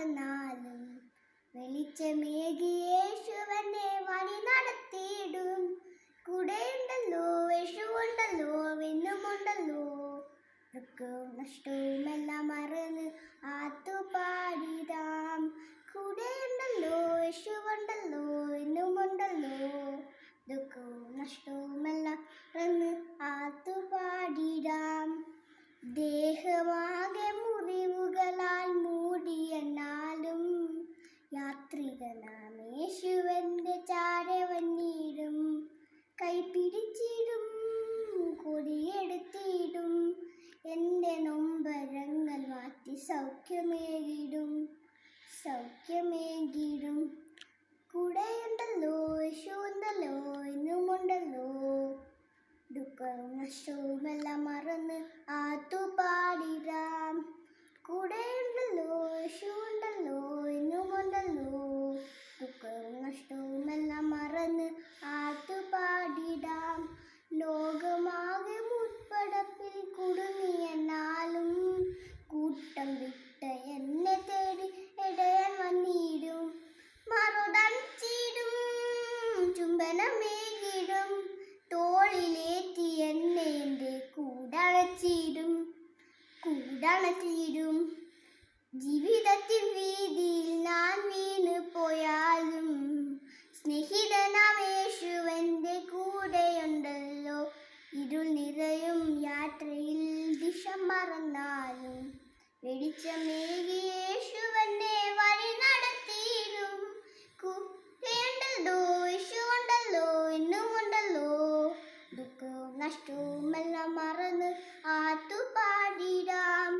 മറന്നാലും വെളിച്ചമേകി യേശുവെന്നെ വഴി നടത്തിയിടും. കൂടെയുണ്ടല്ലോ, യേശുവുണ്ടല്ലോ, എന്നുമുണ്ടല്ലോ. ദുഃഖവും നഷ്ടവുമെല്ലാം മറന്ന് ആത്തുപാടിടാം. കൂടെയുണ്ടല്ലോ, യേശുവുണ്ടല്ലോ, എന്നുമുണ്ടല്ലോ. ദുഃഖവും നഷ്ടവുമെല്ലാം മറന്ന് ആത്തുപാടിടാം. ദേഹമാകെ മുറിവുകളാൽ മൂടിയെന്നാലും യാത്രികനാം യേശുവെന്റെ ചാരെ വന്നിടും. കൈപിടിച്ചിടും, കൊടിയെടുത്തിടും, എൻ്റെ നൊമ്പരങ്ങൾ മാറ്റി സൗഖ്യമേകിടും. കൂടെയുണ്ടല്ലോ, യേശുവുണ്ടല്ലോ, എന്നുമുണ്ടല്ലോ. ദുഃഖവും നഷ്ടവുമെല്ലാം മറന്ന് ആത്തുപാടിടാം. കൂടെയുണ്ടല്ലോ, യേശുവുണ്ടല്ലോ, എന്നുമുണ്ടല്ലോ. ദുഃഖവും നഷ്ടവുമെല്ലാം മറന്ന് ആത്തുപാടിടാം. ലോകമാകെ മുൾപ്പടപ്പിൽ കുടുങ്ങിയെന്നാലും കൂട്ടം വിട്ട് എന്നെ തേടി ഇടയൻ വന്നിടും. മറുതണിച്ചിടും, ചുംബനമേകിടും, തോളിലേറ്റി എന്നെ എൻ്റെ കൂടണച്ചിടും. ജീവിതത്തിൻ വീതിയിൽ ഞാൻ വീണ് പോയാലും സ്നേഹിതനാം യേശുവെൻ്റെ കൂടെയുണ്ടല്ലോ. ഇരുൾ നിറയും യാത്രയിൽ ദിശ മറന്നാലും വെളിച്ചമേകി യേശുവെന്നെ വഴി നടത്തിയിടും. കൂടെയുണ്ടല്ലോ, യേശുവുണ്ടല്ലോ, എന്നുമുണ്ടല്ലോ. ദുഃഖവും നഷ്ടവുമെല്ലാം മറന്ന് ആത്തുപാടിടാം.